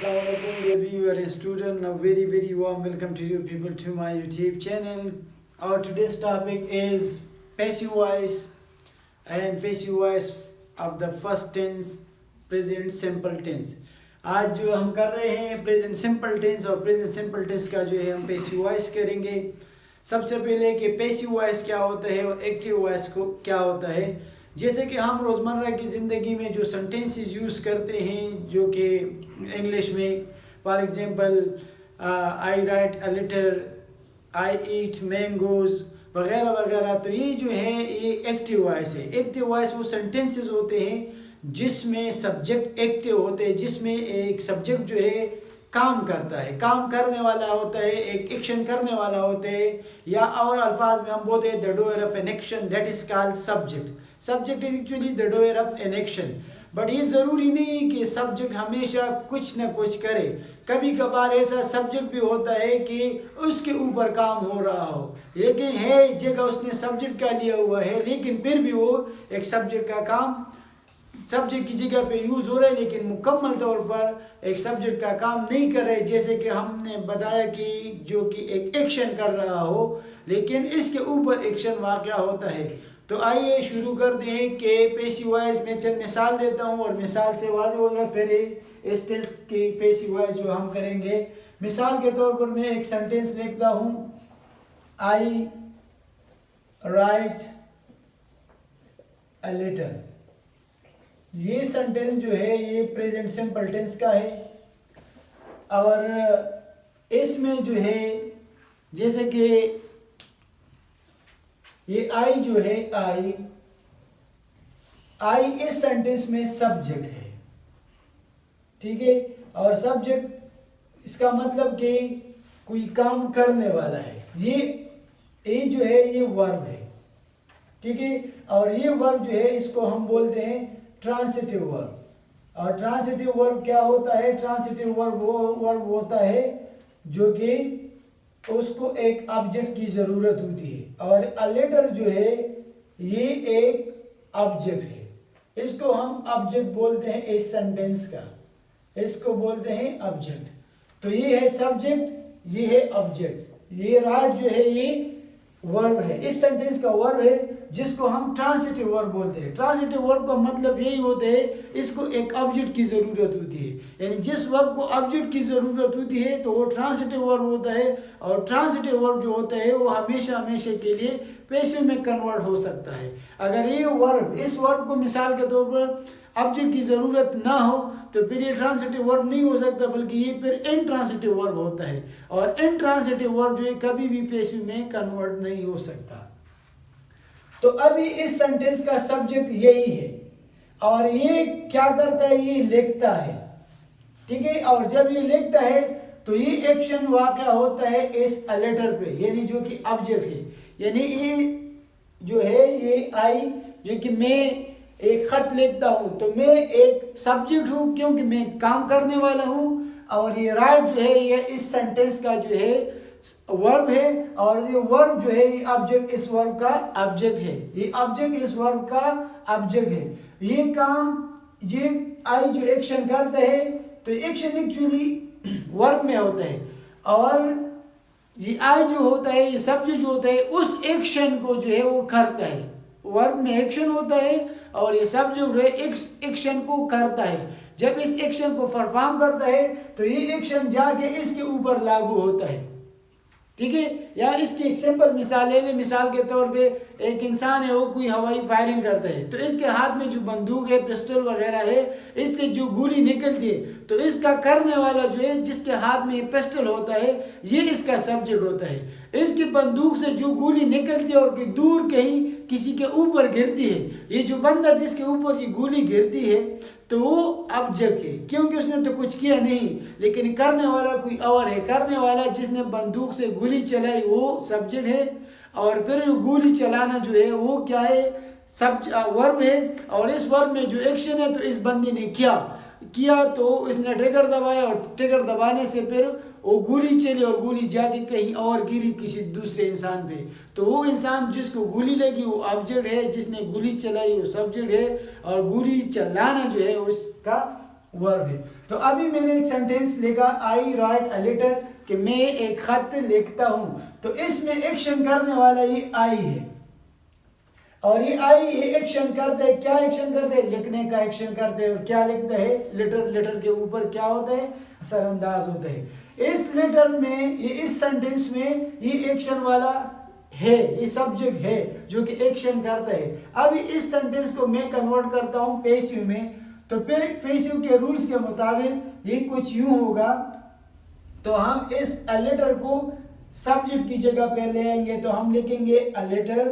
Assalamualaikum reviewer and student. A very warm welcome to you people to my YouTube channel. Our today's topic is passive voice and passive voice of the first tense, present simple tense. आज जो हम कर रहे हैं present simple tense और present simple tense का जो है हम पैसिव वॉइस करेंगे। सबसे पहले कि पैसिव वॉइस क्या होता है और एक्टिव वॉइस को क्या होता है। जैसे कि हम रोज़मर्रा की ज़िंदगी में जो सेंटेंसेस यूज़ करते हैं जो कि इंग्लिश में, for example I write a letter, I eat mangoes वगैरह वगैरह, तो ये जो है ये एक्टिव वॉइस है। एक्टिव वॉइस वो सेंटेंसेस होते हैं जिसमें सब्जेक्ट एक्टिव होते हैं, जिसमें एक सब्जेक्ट जो है काम करता है, काम करने वाला होता है, एक एक्शन करने वाला होता है, या और अल्फाज में हम बोलते हैं the doer of an action, that is called subject. Subject is actually the doer of an action. But ये ज़रूरी नहीं कि सब्जेक्ट हमेशा कुछ ना कुछ करे। कभी कभार ऐसा सब्जेक्ट भी होता है कि उसके ऊपर काम हो रहा हो, लेकिन है जगह उसने सब्जेक्ट का लिया हुआ है, लेकिन फिर भी वो एक सब्जेक्ट का काम सब्जेक्ट की जगह पे यूज़ हो रहा है, लेकिन मुकम्मल तौर पर एक सब्जेक्ट का काम नहीं कर रहे। जैसे कि हमने बताया कि जो कि एक एक्शन कर रहा हो लेकिन इसके ऊपर एक्शन वाक़या होता है। तो आइए शुरू करते हैं कि पैसिव वॉइस में चंद मिसाल देता हूँ और मिसाल से वाज़ेह होगा फिर इस टेंस की पैसिव वॉइस जो हम करेंगे। मिसाल के तौर पर मैं एक सेंटेंस लिखता हूँ, आई राइट अ लेटर। ये सेंटेंस जो है ये प्रेजेंट सिंपल टेंस का है और इसमें जो है जैसे कि ये आई जो है आई इस सेंटेंस में सब्जेक्ट है, ठीक है। और सब्जेक्ट इसका मतलब कि कोई काम करने वाला है। ये जो है ये वर्ब है, ठीक है। और ये वर्ब जो है इसको हम बोलते हैं ट्रांसिटिव वर्ब। और ट्रांसिटिव वर्ब क्या होता है? ट्रांसिटिव वर्ब वो वर्ब होता है जो कि उसको एक ऑब्जेक्ट की ज़रूरत होती है। और अ लेटर जो है ये एक ऑब्जेक्ट है, इसको हम ऑब्जेक्ट बोलते हैं इस सेंटेंस का, इसको बोलते हैं ऑब्जेक्ट। तो ये है सब्जेक्ट, ये है ऑब्जेक्ट। ये राइट जो है ये वर्ब है, इस सेंटेंस का वर्ब है जिसको हम ट्रांसिटिव वर्ब बोलते हैं। ट्रांसिटिव वर्ब का मतलब यही होता है इसको एक ऑब्जेक्ट की ज़रूरत होती है, यानी जिस वर्ब को ऑब्जेक्ट की ज़रूरत होती है तो वो ट्रांसिटिव वर्ब होता है। और ट्रांसिटिव वर्ब जो होता है वो हमेशा हमेशा के लिए पैसिव में कन्वर्ट हो सकता है। अगर ये वर्ब इस वर्ब को मिसाल के तौर पर ऑब्जेक्ट की ज़रूरत ना हो तो फिर ये ट्रांसिटिव वर्ब नहीं हो सकता, बल्कि ये फिर इनट्रांसिटिव वर्ब होता है। और इनट्रांसिटिव वर्ब जो है कभी भी पैसिव में कन्वर्ट नहीं हो सकता। तो अभी इस सेंटेंस का सब्जेक्ट यही है और ये क्या करता है? ये लिखता है, ठीक है। और जब ये लिखता है तो ये एक्शन वाक़या होता है इस लेटर पे, यानी जो कि ऑब्जेक्ट है। यानी ये जो है ये आई जो कि मैं एक ख़त लिखता हूँ तो मैं एक सब्जेक्ट हूँ क्योंकि मैं काम करने वाला हूँ। और ये राइट जो है ये इस सेंटेंस का जो है वर्ब है और ये वर्ब जो है ये ऑब्जेक्ट इस वर्ब का ऑब्जेक्ट है, ये ऑब्जेक्ट इस वर्ब का ऑब्जेक्ट है। ये काम ये आई जो एक्शन करता है तो एक्शन एक्चुअली वर्ब में होता है और ये आई जो होता है ये सब्जेक्ट जो होता है उस एक्शन को जो है वो करता है। वर्ब में एक्शन होता है और ये सब्जेक्ट जो है एक्शन को करता है। जब इस एक्शन को परफॉर्म करता है तो ये एक्शन जाके इसके ऊपर लागू होता है, ठीक है। या इसकी एक सिंपल मिसाल ले लें। मिसाल के तौर पे एक इंसान है वो कोई हवाई फायरिंग करता है तो इसके हाथ में जो बंदूक है, पिस्टल वगैरह है, इससे जो गोली निकलती है तो इसका करने वाला जो है जिसके हाथ में पिस्टल होता है ये इसका सब्जेक्ट होता है। इसकी बंदूक से जो गोली निकलती है और कि दूर कहीं किसी के ऊपर गिरती है, ये जो बंदा जिसके ऊपर ये गोली गिरती है तो वो ऑब्जेक्ट है क्योंकि उसने तो कुछ किया नहीं, लेकिन करने वाला कोई और है। करने वाला जिसने बंदूक से गोली चलाई वो सब्जेक्ट है और फिर गोली चलाना जो है वो क्या है? वर्ब है। और इस वर्ब में जो एक्शन है तो इस बंदे ने किया तो इसने ट्रिगर दबाया और ट्रिगर दबाने से फिर वो गोली चली और गोली जाके कहीं और गिरी किसी दूसरे इंसान पे। तो वो इंसान जिसको गोली लगी वो ऑब्जेक्ट है, जिसने गोली चलाई वो सब्जेक्ट है और गोली चलाना जो है उसका वर्ब है। तो अभी मैंने एक सेंटेंस लिखा, आई राइट अ लेटर, कि मैं एक खत लिखता हूं। तो इसमें एक्शन करने वाला ये आई है, और ये आई ये एक्शन करते है। क्या एक्शन करते हैं? लिखने का एक्शन करते हैं। और क्या लिखता है? लेटर। लेटर के ऊपर क्या होता है? असरअंदाज होता है। इस लेटर में, ये इस सेंटेंस में ये एक्शन वाला है, ये सब्जेक्ट है जो कि एक्शन करता है। अभी इस सेंटेंस को मैं कन्वर्ट करता हूं पैसिव में, तो फिर पैसिव के रूल्स के मुताबिक ये कुछ यूं होगा। तो हम इस अ लेटर को सब्जेक्ट की जगह पे ले आएंगे, तो हम लिखेंगे अ लेटर।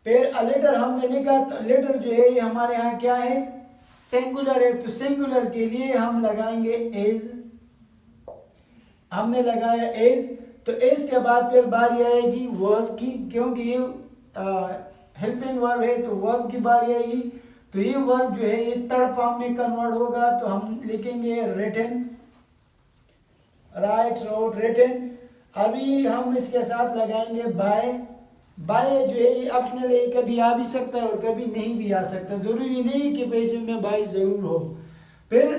फिर अ लेटर हमने लिखा, तो लेटर जो है ये हमारे यहाँ क्या है? सिंगुलर है। तो सिंगुलर के लिए हम लगाएंगे एज। हमने लगाया एज। तो एज के बाद फिर बारी आएगी वर्ब की, क्योंकि ये हेल्पिंग वर्ब है, तो वर्ब की बारी आएगी। तो ये वर्ब जो है ये थर्ड फॉर्म में कन्वर्ट होगा, तो हम लिखेंगे रिटन। Right, road, written. अभी हम इसके साथ लगाएंगे बाय। बाय जो है ये ऑप्शनल है, कभी आ भी सकता है और कभी नहीं भी आ सकता, जरूरी नहीं कि पैसिव में बाय जरूर हो। फिर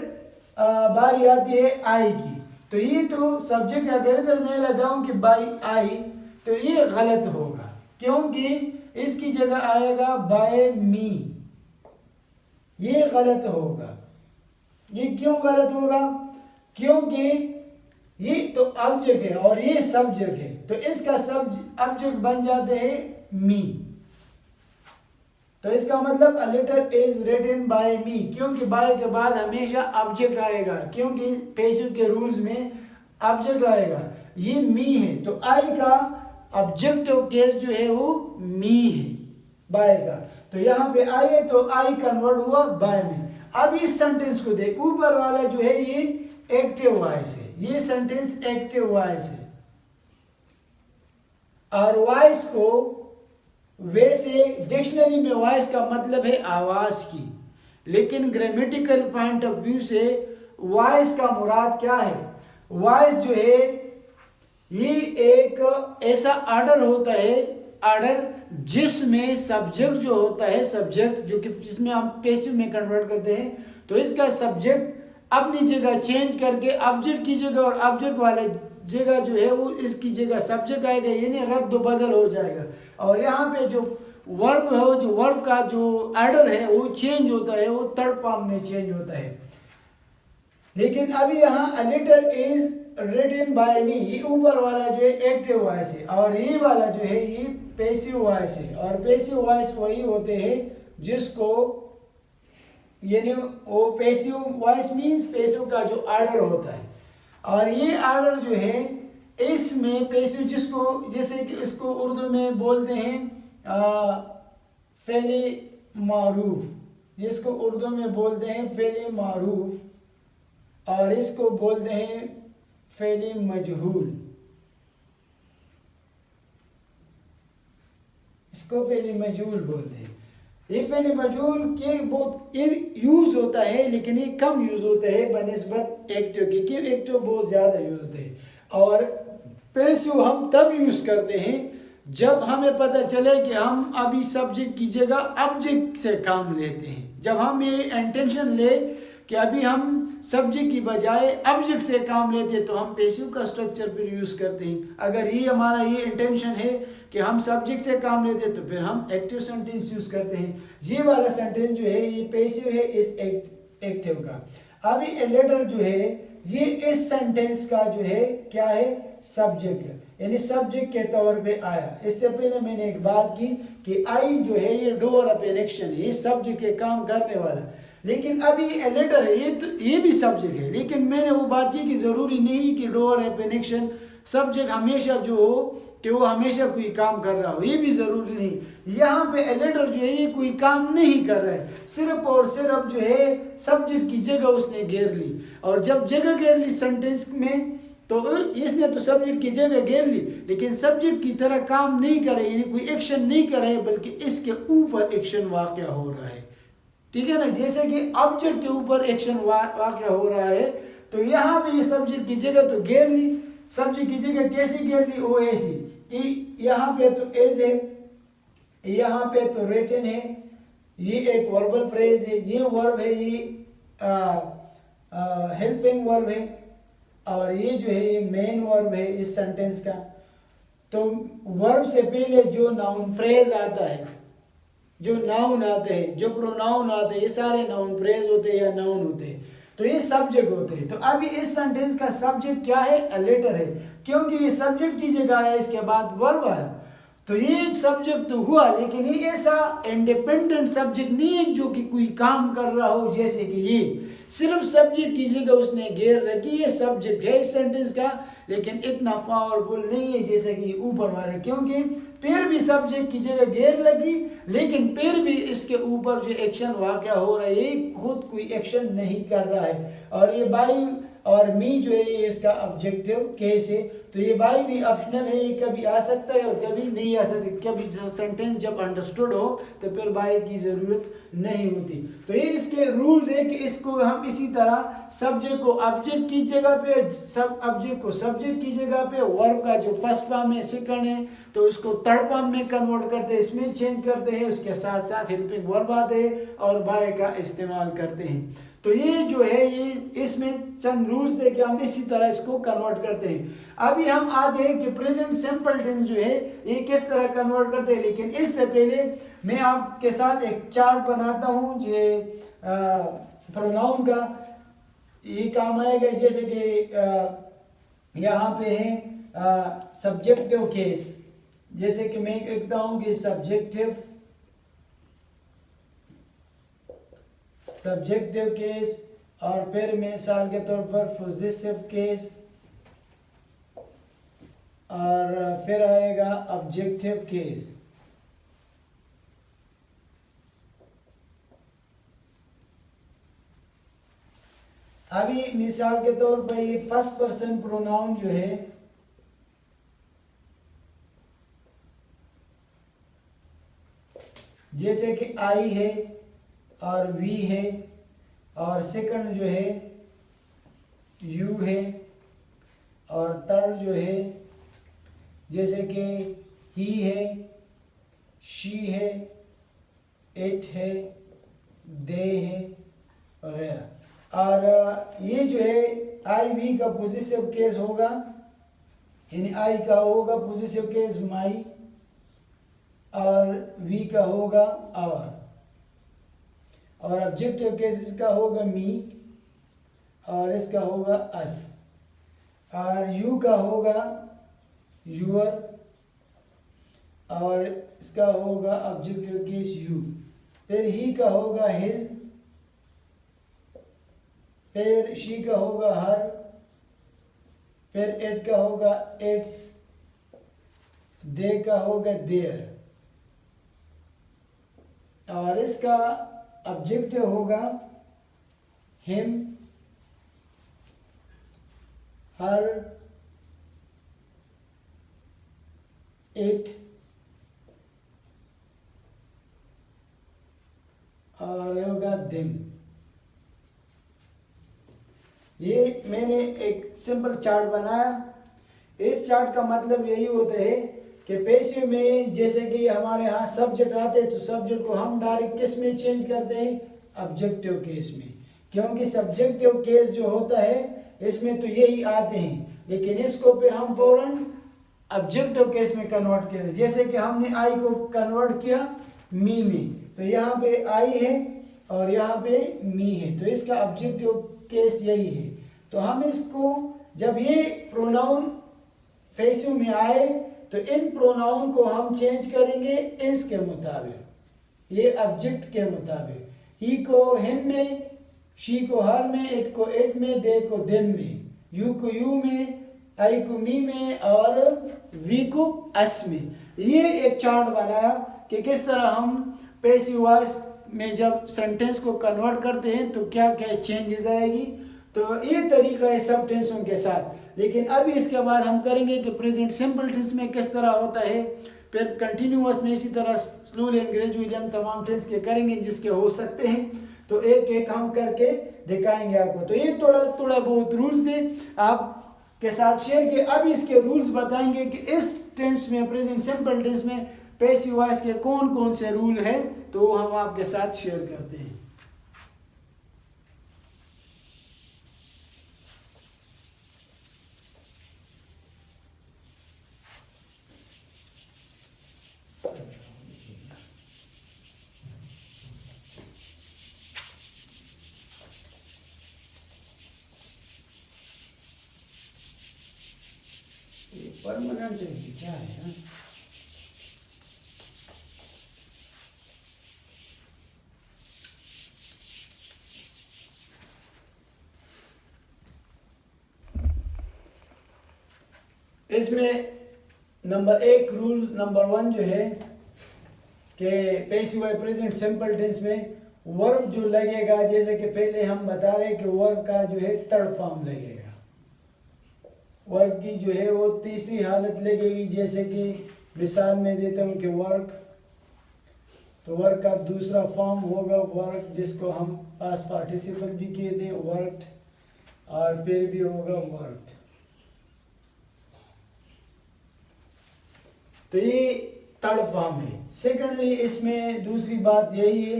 बारी आती है आई की। तो ये तो सब्जेक्ट अगर मैं लगाऊं कि बाय आई, तो ये गलत होगा, क्योंकि इसकी जगह आएगा बाय मी। ये गलत होगा। ये क्यों गलत होगा? क्योंकि ये तो ऑब्जेक्ट है और ये सब्जेक्ट है, तो इसका ऑब्जेक्ट बन जाते हैं मी। तो इसका मतलब a letter is written by me, क्योंकि बाय के बाद हमेशा ऑब्जेक्ट आएगा, क्योंकि पैसिव के रूल्स में ऑब्जेक्ट आएगा। ये मी है, तो आई का ऑब्जेक्टिव केस जो है वो मी है बाय का। तो यहाँ पे आई है, तो आई कन्वर्ट हुआ बाय में। अब इस सेंटेंस को देख, ऊपर वाला जो है ये एक्टिव वॉइस है, ये सेंटेंस एक्टिव वॉइस है। और वॉइस को वैसे डिक्शनरी में वॉइस का मतलब है आवाज की, लेकिन ग्रामेटिकल पॉइंट ऑफ व्यू से वॉइस का मुराद क्या है? वॉइस जो है ये एक ऐसा ऑर्डर होता है, ऑर्डर जिसमें सब्जेक्ट जो होता है, सब्जेक्ट जो कि जिसमें हम पैसिव में कन्वर्ट करते हैं, तो इसका सब्जेक्ट अपनी जगह चेंज करके ऑब्जेक्ट की जगह और ऑब्जेक्ट वाले जगह जो है वो इसकी जगह सब्जेक्ट आएगा, यानी रद्द बदल हो जाएगा। और यहाँ पे जो वर्ब है, जो वर्ब का जो ऑर्डर है वो चेंज होता है, वो थर्ड फॉर्म में चेंज होता है। लेकिन अभी यहाँ a letter is written by me, ये ऊपर वाला जो है एक्टिव वॉइस है, और ये वाला जो है ये पैसिव वॉइस है। और पैसिव वॉइस वही होते हैं जिसको, यानी वो पैसिव वॉइस मीन्स पैसिव का जो ऑर्डर होता है। और ये ऑर्डर जो है इसमें पैसिव, जिसको जैसे कि इसको उर्दू में बोलते हैं फेले मारूफ, जिसको उर्दू में बोलते हैं फेले मारूफ, और इसको बोलते हैं फेले मजहूल। इसको फेले मजहूल बोलते हैं। ये फेले मजहूल के बहुत यूज होता है, लेकिन ये कम यूज होता है बनिस्बत एक्टिव के, कि एक्टिव बहुत ज़्यादा यूज होते हैं। और पैसिव हम तब यूज करते हैं जब हमें पता चले कि हम अभी सब्जेक्ट की जगह ऑब्जेक्ट से काम लेते हैं। जब हम ये इंटेंशन ले कि अभी हम सब्जेक्ट की बजाय ऑब्जेक्ट से काम लेते हैं, तो हम पैसिव का स्ट्रक्चर फिर यूज करते हैं। अगर ये हमारा ये इंटेंशन है कि हम सब्जेक्ट से काम लेते हैं, तो फिर हम एक्टिव सेंटेंस यूज करते हैं। ये वाला सेंटेंस जो है ये पैसिव है इस एक्टिव का। अभी ए लेटर जो है ये इस सेंटेंस का जो है क्या है? सब्जेक्ट है, यानी सब्जेक्ट के तौर पे आया। इससे पहले मैंने एक बात की कि आई जो है ये डोअर ऑफ एन एक्शन है, ये सब्जेक्ट के काम करने वाला। लेकिन अभी ए लेटर है, ये भी सब्जेक्ट है, लेकिन मैंने वो बात की कि जरूरी नहीं कि door of an action subject हमेशा जो हो कि वो हमेशा कोई काम कर रहा हो, ये भी जरूरी नहीं। यहाँ पे ए लेटर जो है ये कोई काम नहीं कर रहा है, सिर्फ और सिर्फ जो है सब्जेक्ट की जगह उसने घेर ली। और जब जगह घेर ली सेंटेंस में, तो इसने तो सब्जेक्ट की जगह घेर ली, लेकिन सब्जेक्ट की तरह काम नहीं करे, यानी कोई एक्शन नहीं करे, बल्कि इसके ऊपर एक्शन वाक़या हो रहा है। ठीक है ना? जैसे कि ऑब्जेक्ट के ऊपर एक्शन वाक़या हो रहा है, तो यहाँ पे ये सब्जेक्ट की जगह तो घेर ली। सब्जेक्ट की जगह कैसी घेर ली? वो ऐसी कि यहाँ पे तो एज है, यहाँ पे तो रिटन है, ये एक वर्बल फ्रेज है, ये वर्ब है, ये हेल्पिंग वर्ब है, और ये जो है ये मेन वर्ब है इस सेंटेंस का। तो वर्ब से पहले जो नाउन फ्रेज आता है, जो नाउन आते हैं, जो प्रोनाउन आते हैं, ये सारे नाउन फ्रेज होते हैं या नाउन होते हैं, तो ये सब्जेक्ट होते हैं। तो अभी इस सेंटेंस का सब्जेक्ट क्या है? अ लेटर है, क्योंकि ये सब्जेक्ट की जगह आया, इसके बाद वर्ब आया, तो ये सब्जेक्ट तो हुआ, लेकिन ये ऐसा इंडिपेंडेंट सब्जेक्ट नहीं है जो कि कोई काम कर रहा हो, जैसे कि ये सिर्फ सब्जेक्ट की जगह उसने घेर रखी, ये सब्जेक्ट है इस सेंटेंस का, लेकिन इतना पावरफुल नहीं है जैसे कि ऊपर वाले, क्योंकि फिर भी सब्जेक्ट की जगह घेर लगी, लेकिन फिर भी इसके ऊपर जो एक्शन वाक़या हो रहा है, ये खुद कोई एक्शन नहीं कर रहा है। और ये बाई और मी जो है ये इसका ऑब्जेक्टिव केस है, तो ये बाई भी ऑप्शनल है, ये कभी आ सकता है और कभी नहीं आ सकता। कभी सेंटेंस जब अंडरस्टूड हो तो फिर बाई की ज़रूरत नहीं होती। तो ये इसके रूल्स है कि इसको हम इसी तरह सब्जेक्ट को ऑब्जेक्ट की जगह पे, सब ऑब्जेक्ट को सब्जेक्ट की जगह पे, वर्ब का जो फर्स्ट फॉर्म है, सेकंड है, तो उसको थर्ड फॉर्म में कन्वर्ट करते हैं, इसमें चेंज करते हैं, उसके साथ साथ हेल्पिंग वर्ब आते हैं और बाय का इस्तेमाल करते हैं। तो ये जो है ये इसमें चंद रूल्स थे कि हम इसी तरह इसको कन्वर्ट करते हैं। अभी हम आते हैं कि प्रेजेंट सिंपल टेंस जो है ये किस तरह कन्वर्ट करते हैं, लेकिन इससे पहले मैं आपके साथ एक चार्ट बनाता हूँ ये प्रोनाउन का, ये काम आएगा। जैसे कि यहाँ पे है सब्जेक्टिव केस, जैसे कि मैं कहता हूँ कि सब्जेक्टिव केस, और फिर मिसाल के तौर पर पॉजिटिव केस, और फिर आएगा ऑब्जेक्टिव केस। अभी मिसाल के तौर पर ये फर्स्ट पर्सन प्रोनाउन जो है, जैसे कि आई है और वी है, और सेकंड जो है यू है, और थर्ड जो है जैसे कि ही है, शी है, इट है, दे है वगैरह। और ये जो है आई वी का पॉजिटिव केस होगा, यानी आई का होगा पॉजिटिव केस माई, और वी का होगा और ऑब्जेक्टिव केस इसका होगा मी, और इसका होगा अस, और यू का होगा यूर, और इसका होगा ऑब्जेक्टिव केस यू। फिर ही का होगा हिज, फिर शी का होगा हर, फिर इट का होगा इट्स, दे का होगा देयर, और इसका ऑब्जेक्टिव होगा हिम, हर, इट, और होगा दिम। ये मैंने एक सिंपल चार्ट बनाया। इस चार्ट का मतलब यही होता है कि पैसिव में जैसे कि हमारे यहाँ सब्जेक्ट आते हैं, तो सब्जेक्ट को हम डायरेक्ट किस में चेंज करते हैं? ऑब्जेक्टिव केस में, क्योंकि सब्जेक्टिव केस जो होता है इसमें तो यही आते हैं, लेकिन इसको फिर हम फौरन ऑब्जेक्टिव केस में कन्वर्ट किया। जैसे कि हमने आई को कन्वर्ट किया मी में, तो यहाँ पे आई है और यहाँ पे मी है, तो इसका ऑब्जेक्टिव केस यही है। तो हम इसको जब ये प्रोनाउन पैसिव में आए तो इन प्रोनाउन को हम चेंज करेंगे इसके मुताबिक, ये ऑब्जेक्ट के मुताबिक। ही को हिम में, शी को हर में, इट को इट में, दे को देम में, यू को यू में, आई को मी में, और वी को अस में। ये एक चार्ट बनाया कि किस तरह हम पैसिव वॉइस में जब सेंटेंस को कन्वर्ट करते हैं तो क्या क्या चेंजेस आएगी। तो ये तरीका है सब टेंसों के साथ। लेकिन अभी इसके बाद हम करेंगे कि प्रेजेंट सिंपल टेंस में किस तरह होता है, फिर कंटिन्यूअस में इसी तरह स्लोली एंड ग्रेजुअली हम तमाम टेंस के करेंगे जिसके हो सकते हैं, तो एक एक हम करके दिखाएंगे आपको। तो ये थोड़ा बहुत रूल्स थे आपके साथ शेयर किए। अब इसके रूल्स बताएंगे कि इस टेंस में, प्रेजेंट सिंपल टेंस में पैसिव वॉइस के कौन कौन से रूल हैं तो हम आपके साथ शेयर करते हैं। परमानेंट है कि क्या है हा? इसमें नंबर 1 रूल नंबर 1 जो है कि पैसिव और प्रेजेंट सिंपल टेंस में वर्ब जो लगेगा, जैसे कि पहले हम बता रहे कि वर्ब का जो है थर्ड फॉर्म लगेगा। वर्ब की जो है वो तीसरी हालत लगेगी, जैसे कि मिसाल में देता हूँ कि वर्क, तो वर्क का दूसरा फॉर्म होगा वर्क, जिसको हम पास्ट पार्टिसिपल भी कहते हैं वर्कड, और फिर भी होगा वर्कड। तो ये थर्ड फॉर्म है। सेकेंडली इसमें दूसरी बात यही है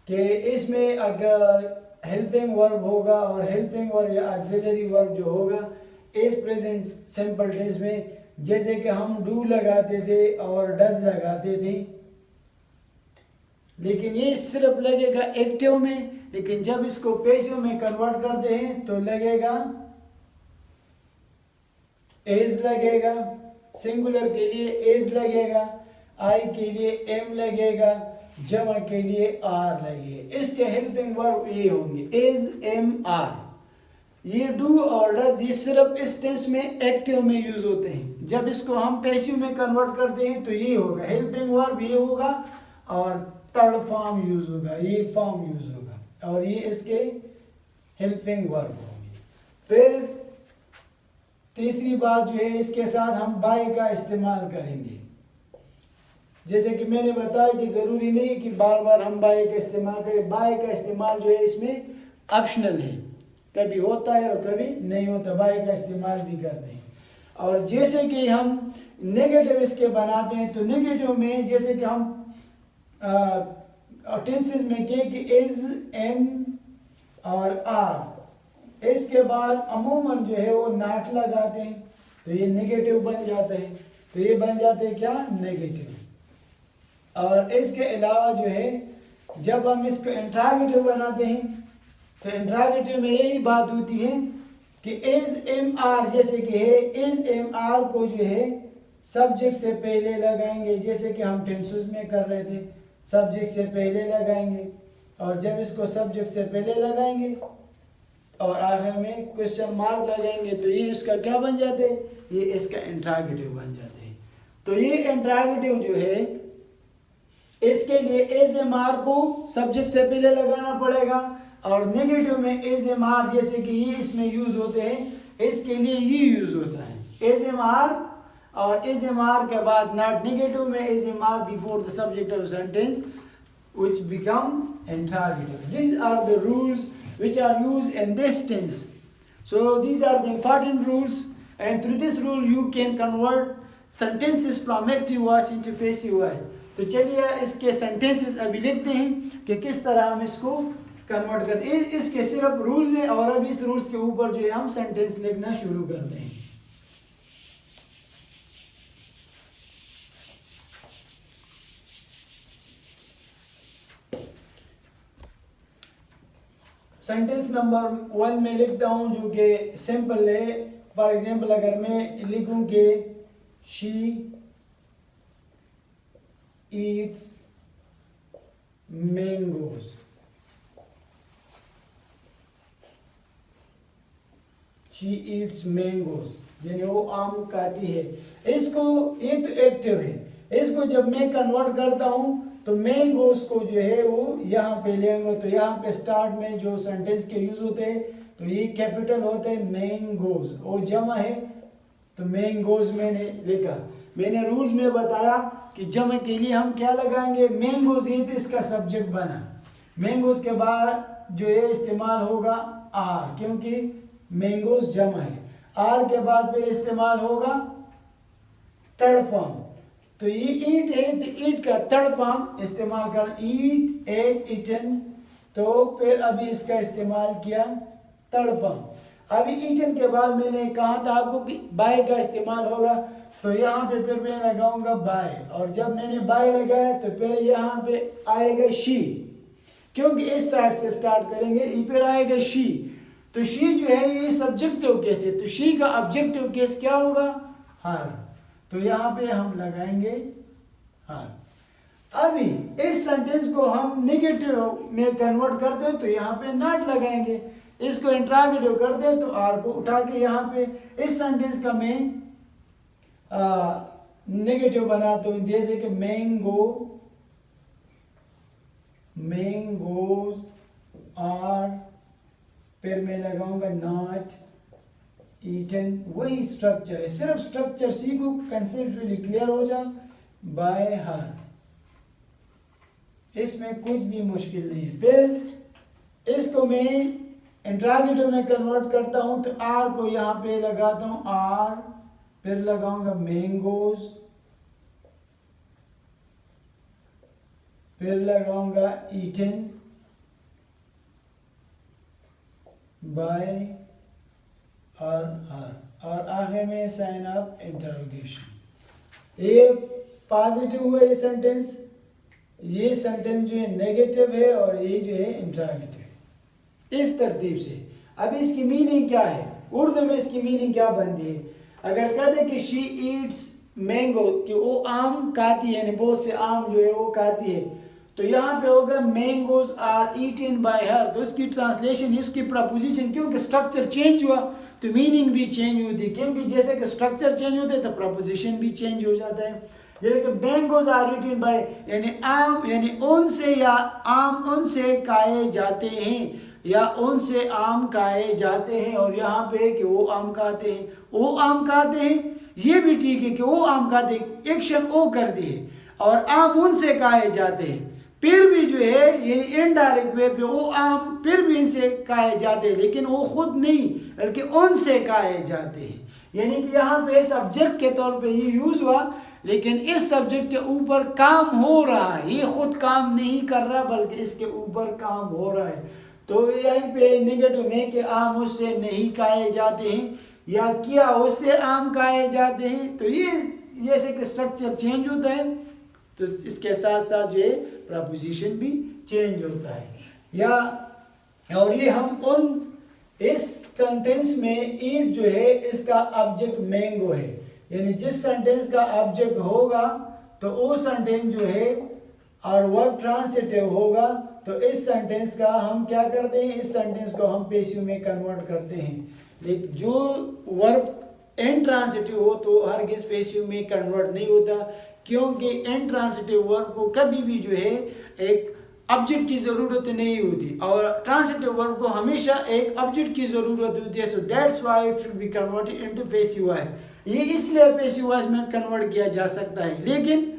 कि इसमें अगर हेल्पिंग वर्ब होगा और हेल्पिंग वर्ब या ऑक्सिलरी वर्ब जो होगा इस प्रेजेंट सिंपल टेंस में, जैसे कि हम डू लगाते थे और डज लगाते थे, लेकिन ये सिर्फ लगेगा एक्टिव में, लेकिन जब इसको पैसिव में कन्वर्ट करते हैं तो लगेगा एज लगेगा, सिंगुलर के लिए एज लगेगा, आई के लिए एम लगेगा, जमा के लिए आर लगेगा। इसके हेल्पिंग वर्ब ये होंगे एज एम आर। ये डू और डज ये सिर्फ इस टेंस में एक्टिव में यूज होते हैं, जब इसको हम पैसिव में कन्वर्ट करते हैं तो ये होगा हेल्पिंग वर्ब, ये होगा और थर्ड फॉर्म यूज होगा, ये फॉर्म यूज होगा और ये इसके हेल्पिंग वर्ब होंगे। फिर तीसरी बात जो है, इसके साथ हम बाय का इस्तेमाल करेंगे। जैसे कि मैंने बताया कि ज़रूरी नहीं कि बार बार हम बाय का इस्तेमाल करें। बाय का इस्तेमाल जो है इसमें ऑप्शनल है, कभी होता है और कभी नहीं होता, बाय का इस्तेमाल भी करते हैं। और जैसे कि हम नेगेटिव इसके बनाते हैं, तो नेगेटिव में जैसे कि हम टेंसेस में कहें कि इज एम और आर, इसके बाद अमूमन जो है वो नॉट लगाते हैं, तो ये नेगेटिव बन जाता है, तो ये बन जाते हैं क्या नेगेटिव। और इसके अलावा जो है जब हम इसको इंट्रोगेटिव बनाते हैं तो इंट्रोगेटिव में यही बात होती है कि इज एम आर, जैसे कि है इज एम आर को जो है सब्जेक्ट से पहले लगाएंगे, जैसे कि हम टेंसेस में कर रहे थे, सब्जेक्ट से पहले लगाएंगे, और जब इसको सब्जेक्ट से पहले लगाएंगे और आखिर में क्वेश्चन मार्क लगाएंगे तो ये इसका क्या बन जाते हैं, ये इसका इंट्रोगेटिव बन जाते हैं। तो ये इंट्रोगेटिव जो है इसके लिए एज एम आर को सब्जेक्ट से पहले लगाना पड़ेगा, और नेगेटिव में एज एम आर जैसे कि ये इसमें यूज होते हैं, इसके लिए ये यूज होता है एज एम आर, और एज एम आर के बाद नॉट। नेगेटिव में is am are before the subject of sentence which become interrogative. These are the rules which are used in this tense. So these are the important rules, and through this rule you can convert sentences from active voice into passive voice. तो चलिए इसके sentences अभी लिखते हैं कि किस तरह हम इसको कन्वर्ट करते हैं। इसके सिर्फ रूल्स हैं और अब इस रूल्स के ऊपर जो है हम सेंटेंस लिखना शुरू करते हैं। सेंटेंस नंबर 1 में लिखता हूँ जो कि सिंपल है। फॉर एग्जाम्पल अगर मैं लिखूँ कि she Yeats mangoes, she Yeats mangoes यानी वो आम खाती है। इसको ये तो एक्टिव है, इसको जब मैं कन्वर्ट करता हूँ तो मैंगोज को जो है वो यहाँ पे लेंगे, तो यहाँ पे स्टार्ट में जो सेंटेंस के यूज होते हैं तो ये कैपिटल होते हैं मैंगोज, और जमा है तो मैंगोज मैंने लिखा। मैंने रूल्स में बताया कि जमा के लिए हम क्या लगाएंगे, मैंगोज, ये तो इसका सब्जेक्ट बना। मैंगोज के बाद जो है इस्तेमाल होगा आर, क्योंकि मैंगोज जमा है। आर के बाद फिर इस्तेमाल होगा थर्ड फॉर्म, तो ये ईट है, तो ईट का थर्ड फॉर्म इस्तेमाल कर, ईट, एट, ईटन। तो फिर अभी इसका इस्तेमाल किया थर्ड फॉर्म। अभी ईटन के बाद मैंने कहा था आपको कि बाय का इस्तेमाल होगा, तो यहाँ पे फिर मैं लगाऊंगा बाय, और जब मैंने बाय लगाया तो फिर यहाँ पे आएगा शी, क्योंकि इस साइड से स्टार्ट करेंगे, फिर आएगा शी। तो शी जो है ये सब्जेक्टिव केस है, तो शी का ऑब्जेक्टिव केस क्या होगा, हर। तो यहाँ पे हम लगाएंगे हर। अभी इस सेंटेंस को हम नेगेटिव में कन्वर्ट करते हैं तो यहाँ पे नॉट लगाएंगे, इसको इंट्रागेटिव करते हैं तो आर को उठा के यहाँ पे इस सेंटेंस का मैं नेगेटिव बनाता हूँ, जैसे कि मैंगो, मैंगोज आर, फिर मैं लगाऊंगा नॉट ईटन। वही स्ट्रक्चर है, सिर्फ स्ट्रक्चर सीखो, कंसेप्चुअली क्लियर हो जा, बाय हर, इसमें कुछ भी मुश्किल नहीं है। फिर इसको मैं इंट्रागेटिव में कन्वर्ट करता हूं, तो आर को यहां पे लगाता हूं आर, फिर लगाऊंगा मैंगोज, फिर लगाऊंगा ईटन बाय और हर, और आखिर में साइन ऑफ इंटरोगेशन। ये पॉजिटिव हुआ ये सेंटेंस, ये सेंटेंस जो है नेगेटिव है, और ये जो है इंट्रोगेटिव। इस तरतीब से अब इसकी मीनिंग क्या है, उर्दू में इसकी मीनिंग क्या बनती है। अगर कह दे कि शी ईट्स मैंगो, कि वो आम खाती है, यानी बहुत से आम जो है वो खाती है, तो यहाँ पे होगा mangoes are eaten by her. तो इसकी ट्रांसलेशन, इसकी प्रपोजिशन, क्योंकि स्ट्रक्चर चेंज हुआ तो मीनिंग भी चेंज होती है, क्योंकि जैसे कि स्ट्रक्चर चेंज होते हैं तो प्रपोजिशन भी चेंज हो जाता है। जैसे कि मैंगोज आर ईटन बाय, यानी आम, यानी उनसे, या आम उनसे खाए जाते हैं, या उनसे आम खाए जाते हैं, और यहाँ पे कि वो आम खाते हैं, वो आम खाते हैं, ये भी ठीक है कि वो आम खाते हैं, एक्शन ओ कर दी है, और आम उनसे खाए जाते हैं, फिर भी जो है ये इनडायरेक्ट वे पे वो आम फिर भी इनसे खाए जाते हैं, लेकिन वो खुद नहीं बल्कि उनसे खाए जाते हैं। यानी कि यहाँ पे सब्जेक्ट के तौर पे ये यूज हुआ, लेकिन इस सब्जेक्ट के ऊपर काम हो रहा है, ये खुद काम नहीं कर रहा बल्कि इसके ऊपर काम हो रहा है। तो यहीं पे नेगेटिव में कि आम उससे नहीं खाए जाते हैं, या क्या उससे आम खाए जाते हैं। तो ये जैसे कि स्ट्रक्चर चेंज होता है, तो इसके साथ साथ जो है प्रपोजिशन भी चेंज होता है। या और ये हम उन, इस सेंटेंस में ईट जो है इसका ऑब्जेक्ट मैंगो है, यानी जिस सेंटेंस का ऑब्जेक्ट होगा तो वो सेंटेंस जो है और वर्ब ट्रांसिटिव होगा, तो इस सेंटेंस का हम क्या करते हैं, इस सेंटेंस को हम पेसिव में कन्वर्ट करते हैं। लेकिन जो वर्ब इंट्रांसिटिव हो तो हरगिज पेसिव में कन्वर्ट नहीं होता, क्योंकि इंट्रांसिटिव वर्ब को कभी भी जो है एक ऑब्जेक्ट की ज़रूरत नहीं होती, और ट्रांसिटिव वर्ब को हमेशा एक ऑब्जेक्ट की ज़रूरत होती है। So that's why it should be converted into passive voice. ये इसलिए पैसिव वॉइस में कन्वर्ट किया जा सकता है, लेकिन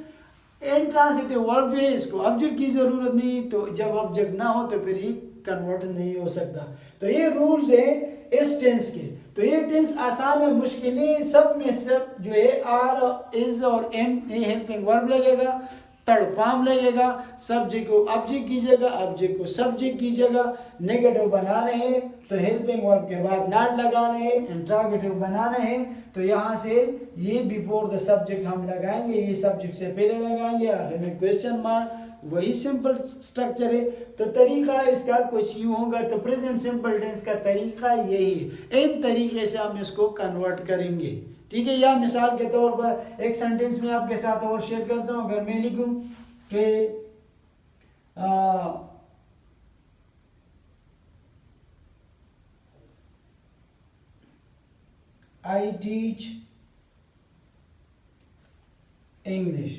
इंट्रांसिटिव वर्ब जो है इसको ऑब्जेक्ट की ज़रूरत नहीं, तो जब ऑब्जेक्ट ना हो तो फिर ये कन्वर्ट नहीं हो सकता। तो ये रूल्स है इस टेंस के। तो ये टेंस आसान है, मुश्किल नहीं, सब में सब जो है आर, इज और एम, ये हेल्पिंग वर्ब लगेगा, थर्ड फॉर्म लगेगा, सब्जेक्ट को ऑब्जेक्ट कीजिएगा, ऑब्जेक्ट को सब्जेक्ट कीजिएगा, नेगेटिव बनाने हैं तो हेल्पिंग वर्ब के बाद नॉट लगाने हैं, इंट्रोगेटिव बनाने हैं तो यहाँ से ये बिफोर द सब्जेक्ट हम लगाएंगे, ये सब्जेक्ट से पहले लगाएंगे, आखिर में क्वेश्चन मार्क, वही सिंपल स्ट्रक्चर है। तो तरीका इसका कुछ यूँ होगा, तो प्रेजेंट सिंपल टेंस का तरीका यही है, इन तरीके से हम इसको कन्वर्ट करेंगे, ठीक है। या मिसाल के तौर पर एक सेंटेंस में आपके साथ और शेयर करता हूँ। अगर मैं लिखूं कि I teach English,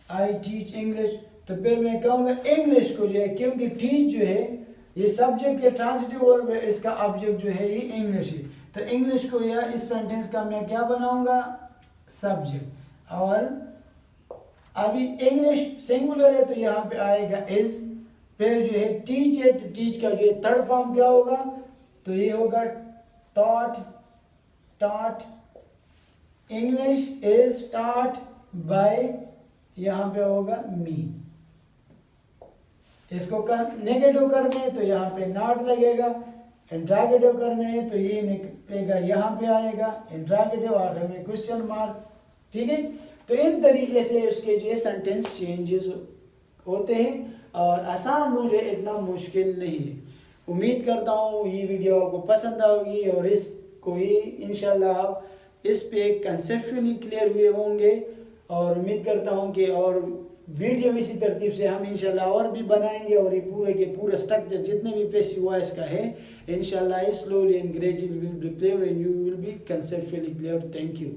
I teach English, तो फिर मैं कहूँगा इंग्लिश को जो है, क्योंकि टीच जो है ये सब्जेक्ट या ट्रांसिटिव वर्ब है, इसका ऑब्जेक्ट जो है ये इंग्लिश है, तो इंग्लिश को या इस सेंटेंस का मैं क्या बनाऊंगा, सब्जेक्ट। और अभी इंग्लिश सिंगुलर है तो यहाँ पे आएगा इज, फिर जो है टीच है तो टीच का जो है थर्ड फॉर्म क्या होगा, तो ये होगा taught, taught, English is taught by, यहाँ पे होगा me। इसको नेगेटिव करने हैं तो यहाँ पे नॉट लगेगा, इंट्रागेटिव करने हैं तो ये निकलेगा यहाँ पे आएगा इंट्रागेटिव, आखिर में क्वेश्चन मार्क। ठीक है, तो इन तरीके से उसके जो सेंटेंस चेंजेस होते हैं और आसान रूल है, इतना मुश्किल नहीं है। उम्मीद करता हूँ ये वीडियो आपको पसंद आएगी और इसको ही इंशाल्लाह आप इस पे कंसेप्चुअली क्लियर हुए होंगे, और उम्मीद करता हूँ कि और वीडियो इसी तरतीब से हम इंशाल्लाह और भी बनाएंगे और ये पूरे के पूरा स्ट्रक्चर जितने भी पैसिव वॉइस का है इंशाल्लाह slowly and gradually will be clear and you will be conceptually clear. Thank you.